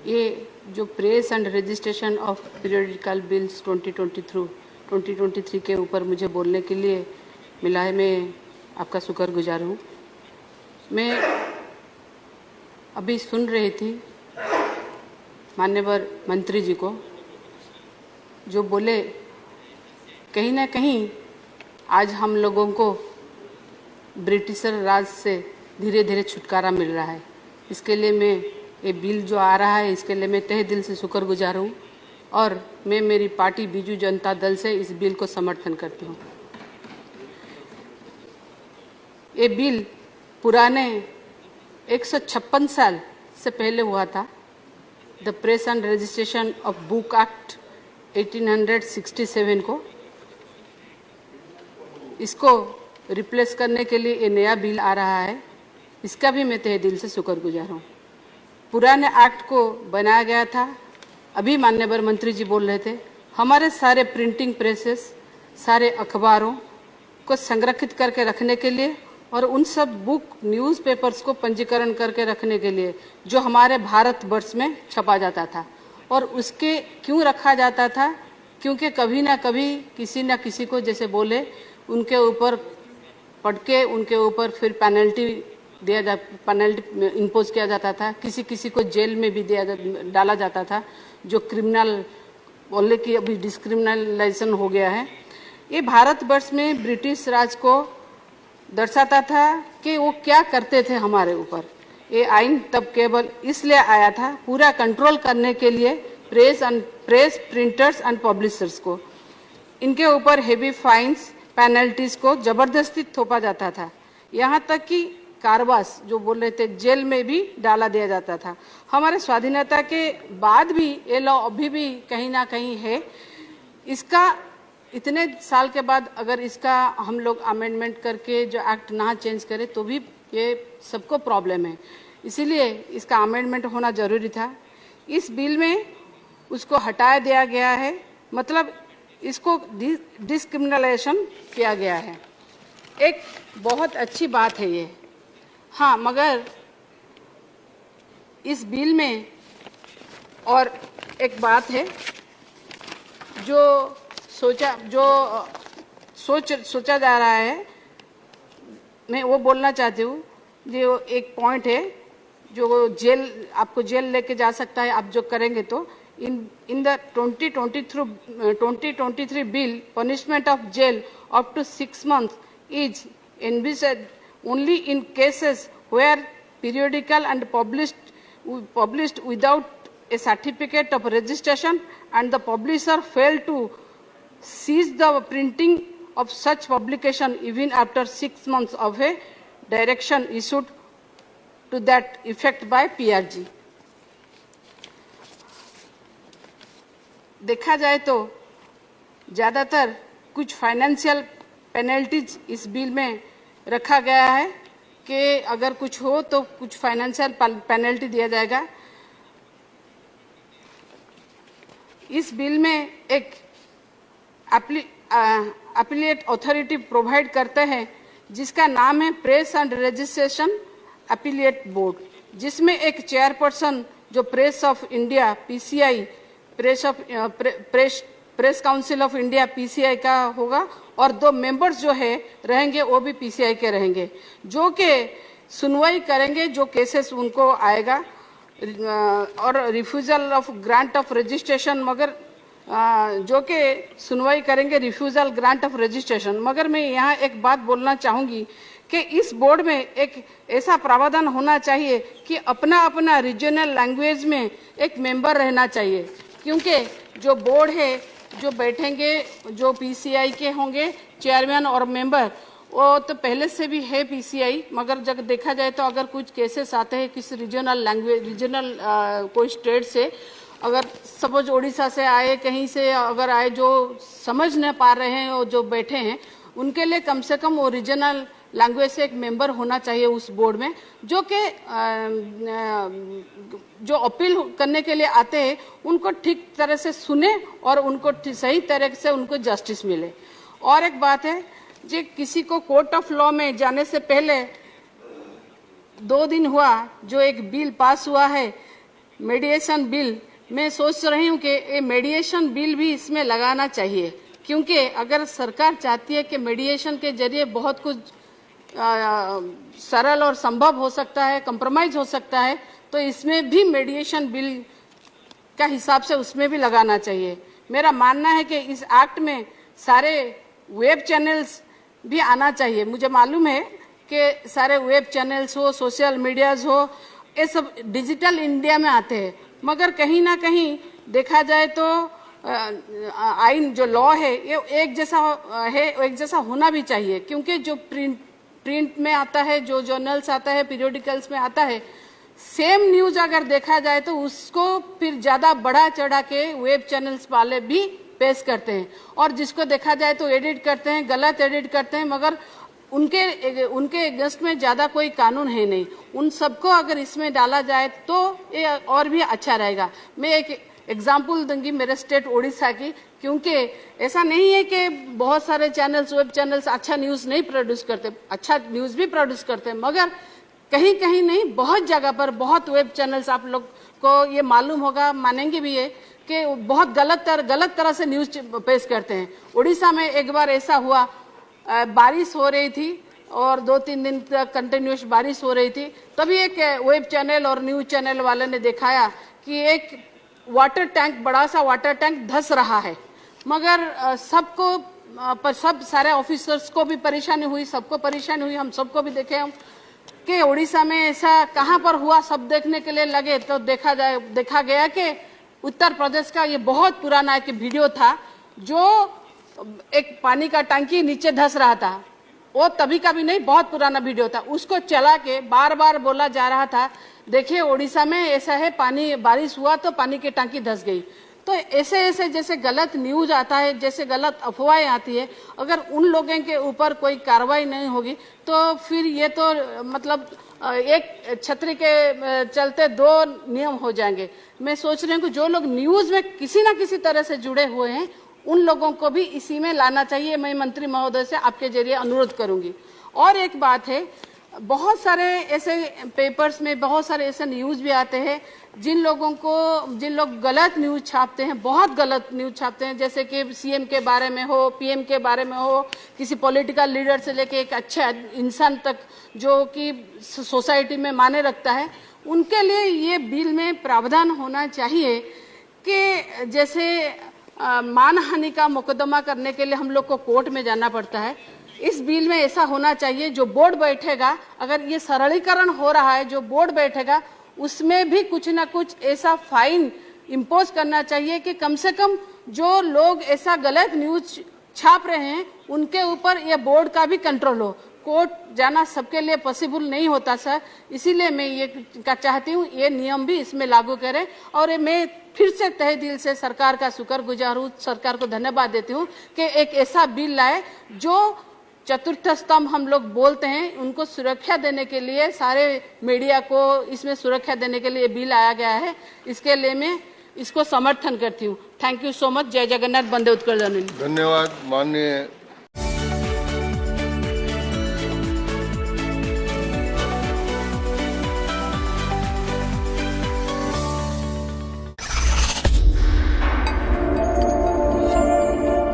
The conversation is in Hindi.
ये जो press and registration of periodical bills 2023 के ऊपर मुझे बोलने के लिए मिला है, मैं आपका शुक्रगुजार हूँ। मैं अभी सुन रही थी माननीय मंत्री जी को, जो बोले कहीं ना कहीं आज हम लोगों को ब्रिटिशर राज से धीरे धीरे छुटकारा मिल रहा है। इसके लिए मैं ये बिल जो आ रहा है इसके लिए मैं तहे दिल से शुक्रगुजार हूँ और मैं मेरी पार्टी बीजू जनता दल से इस बिल को समर्थन करती हूँ। ये बिल पुराने 156 साल से पहले हुआ था, the press and registration of book act 1867 को। इसको रिप्लेस करने के लिए ये नया बिल आ रहा है, इसका भी मैं तहे दिल से शुक्रगुजार हूँ। पुराने एक्ट को बनाया गया था, अभी माननीय मंत्री जी बोल रहे थे, हमारे सारे प्रिंटिंग प्रेसेस, सारे अखबारों को संरक्षित करके रखने के लिए और उन सब बुक न्यूज़पेपर्स को पंजीकरण करके रखने के लिए जो हमारे भारतवर्ष में छपा जाता था। और उसके क्यों रखा जाता था? क्योंकि कभी ना कभी किसी न किसी को जैसे बोले उनके ऊपर पढ़ के उनके ऊपर फिर पेनल्टी इम्पोज किया जाता था, किसी किसी को जेल में भी डाला जाता था, जो क्रिमिनल बोले कि अभी डिस्क्रिमिनलाइजेशन हो गया है। ये भारतवर्ष में ब्रिटिश राज को दर्शाता था कि वो क्या करते थे हमारे ऊपर। ये आइन तब केवल इसलिए आया था पूरा कंट्रोल करने के लिए प्रेस प्रिंटर्स एंड पब्लिशर्स को, इनके ऊपर हेवी फाइन्स पेनल्टीज को जबरदस्ती थोपा जाता था, यहाँ तक कि कारावास जो बोल रहे थे जेल में भी डाला दिया जाता था। हमारे स्वाधीनता के बाद भी ये लॉ अभी भी कहीं ना कहीं है। इसका इतने साल के बाद अगर इसका हम लोग अमेंडमेंट करके जो एक्ट ना चेंज करें तो भी ये सबको प्रॉब्लम है, इसीलिए इसका अमेंडमेंट होना जरूरी था। इस बिल में उसको हटाया दिया गया है, मतलब इसको डिस्क्रिमिनलाइजेशन किया गया है। एक बहुत अच्छी बात है ये। हाँ, मगर इस बिल में और एक बात है जो सोचा जा रहा है, मैं वो बोलना चाहती हूँ। जो एक पॉइंट है जो आपको जेल लेके जा सकता है आप जो करेंगे तो in the 2023 bill, punishment of jail up to 6 months is envisaged only in cases where periodical and published without a certificate of registration and the publisher failed to cease the printing of such publication even after 6 months of a direction issued to that effect by PRG। देखा जाए तो ज़्यादातर कुछ फाइनेंशियल पेनल्टीज इस बिल में रखा गया है कि अगर कुछ हो तो कुछ फाइनेंशियल पेनल्टी दिया जाएगा। इस बिल में एक अपीलेट अथॉरिटी प्रोवाइड करते हैं जिसका नाम है press and registration appellate board, जिसमें एक चेयरपर्सन जो press of India PCI press council of India PCI का होगा और 2 मेंबर्स जो है रहेंगे वो भी PCI के रहेंगे, जो कि सुनवाई करेंगे जो केसेस उनको आएगा और refusal of grant of registration, मगर जो कि सुनवाई करेंगे रिफ्यूजल ग्रांट ऑफ रजिस्ट्रेशन। मगर मैं यहाँ एक बात बोलना चाहूँगी कि इस बोर्ड में एक ऐसा प्रावधान होना चाहिए कि अपना अपना रीजनल लैंग्वेज में एक मेंबर रहना चाहिए, क्योंकि जो बोर्ड है जो बैठेंगे जो PCI के होंगे चेयरमैन और मेंबर, वो तो पहले से भी है PCI, मगर जब देखा जाए तो अगर कुछ केसेस आते हैं किसी रीजनल कोई स्टेट से, अगर सपोज उड़ीसा से आए कहीं से अगर आए जो समझ नहीं पा रहे हैं और जो बैठे हैं उनके लिए कम से कम वो रीजनल लैंग्वेज से एक मेंबर होना चाहिए उस बोर्ड में, जो कि जो अपील करने के लिए आते हैं उनको ठीक तरह से सुने और उनको सही तरह से उनको जस्टिस मिले। और एक बात है, जो किसी को कोर्ट ऑफ लॉ में जाने से पहले 2 दिन हुआ जो एक बिल पास हुआ है मेडिएशन बिल, मैं सोच रही हूँ कि ये मेडिएशन बिल भी इसमें लगाना चाहिए, क्योंकि अगर सरकार चाहती है कि मेडिएशन के जरिए बहुत कुछ सरल और संभव हो सकता है, कंप्रोमाइज हो सकता है, तो इसमें भी मेडिएशन बिल का हिसाब से उसमें भी लगाना चाहिए। मेरा मानना है कि इस एक्ट में सारे वेब चैनल्स भी आना चाहिए। मुझे मालूम है कि सारे वेब चैनल्स हो, सोशल मीडियाज हो, ये सब डिजिटल इंडिया में आते हैं, मगर कहीं ना कहीं देखा जाए तो आइन जो लॉ है ये एक जैसा है, एक जैसा होना भी चाहिए, क्योंकि जो प्रिंट में आता है, जो जर्नल्स आता है, पीरियोडिकल्स में आता है, सेम न्यूज अगर देखा जाए तो उसको फिर ज्यादा बढ़ा चढ़ा के वेब चैनल्स वाले भी पेश करते हैं, और जिसको देखा जाए तो एडिट करते हैं, गलत एडिट करते हैं, मगर उनके अगेंस्ट में ज्यादा कोई कानून है नहीं। उन सबको अगर इसमें डाला जाए तो ये और भी अच्छा रहेगा। मैं एक एग्जाम्पल दूंगी मेरे स्टेट ओडिशा की, क्योंकि ऐसा नहीं है कि बहुत सारे चैनल्स, वेब चैनल्स अच्छा न्यूज नहीं प्रोड्यूस करते, अच्छा न्यूज भी प्रोड्यूस करते हैं, मगर कहीं कहीं नहीं, बहुत जगह पर बहुत वेब चैनल्स, आप लोग को ये मालूम होगा, मानेंगे भी है कि बहुत गलत तरह से न्यूज पेश करते हैं। उड़ीसा में एक बार ऐसा हुआ, बारिश हो रही थी और 2-3 दिन तक कंटिन्यूस बारिश हो रही थी, तभी एक वेब चैनल और न्यूज चैनल वाले ने दिखाया कि एक वाटर टैंक, बड़ा सा वाटर टैंक धंस रहा है, मगर सब सारे ऑफिसर्स को भी परेशानी हुई, सबको परेशानी हुई, हम सबको भी देखे हम कि उड़ीसा में ऐसा कहाँ पर हुआ, सब देखने के लिए लगे तो देखा गया कि उत्तर प्रदेश का ये बहुत पुराना एक वीडियो था, जो एक पानी का टंकी नीचे धंस रहा था, वो तभी का भी नहीं, बहुत पुराना वीडियो था, उसको चला के बार बार बोला जा रहा था, देखिए उड़ीसा में ऐसा है, पानी बारिश हुआ तो पानी की टंकी धंस गई। तो ऐसे जैसे गलत न्यूज आता है, जैसे गलत अफवाहें आती है, अगर उन लोगों के ऊपर कोई कार्रवाई नहीं होगी तो फिर ये तो मतलब एक छतरी के चलते 2 नियम हो जाएंगे। मैं सोच रही हूँ कि जो लोग न्यूज में किसी न किसी तरह से जुड़े हुए हैं, उन लोगों को भी इसी में लाना चाहिए। मैं मंत्री महोदय से आपके जरिए अनुरोध करूंगी। और एक बात है, बहुत सारे ऐसे पेपर्स में बहुत सारे ऐसे न्यूज भी आते हैं जिन लोग गलत न्यूज छापते हैं, बहुत गलत न्यूज छापते हैं, जैसे कि सीएम के बारे में हो, पीएम के बारे में हो, किसी पॉलिटिकल लीडर से लेके एक अच्छे इंसान तक जो कि सोसाइटी में माने रखता है, उनके लिए ये बिल में प्रावधान होना चाहिए कि जैसे मानहानि का मुकदमा करने के लिए हम लोग को कोर्ट में जाना पड़ता है, इस बिल में ऐसा होना चाहिए, जो बोर्ड बैठेगा, अगर ये सरलीकरण हो रहा है, जो बोर्ड बैठेगा उसमें भी कुछ ना कुछ ऐसा फाइन इम्पोज करना चाहिए कि कम से कम जो लोग ऐसा गलत न्यूज छाप रहे हैं उनके ऊपर ये बोर्ड का भी कंट्रोल हो। कोर्ट जाना सबके लिए पॉसिबल नहीं होता सर, इसीलिए मैं ये चाहती हूँ ये नियम भी इसमें लागू करें। और मैं फिर से तहे दिल से सरकार का शुक्रगुजार हूँ, सरकार को धन्यवाद देती हूँ कि एक ऐसा बिल लाए जो चतुर्थ स्तंभ हम लोग बोलते हैं, उनको सुरक्षा देने के लिए, सारे मीडिया को इसमें सुरक्षा देने के लिए बिल आया गया है। इसके लिए मैं इसको समर्थन करती हूँ। Thank you so much. जय जगन्नाथ, वंदे उत्कल जननी। धन्यवाद माननीय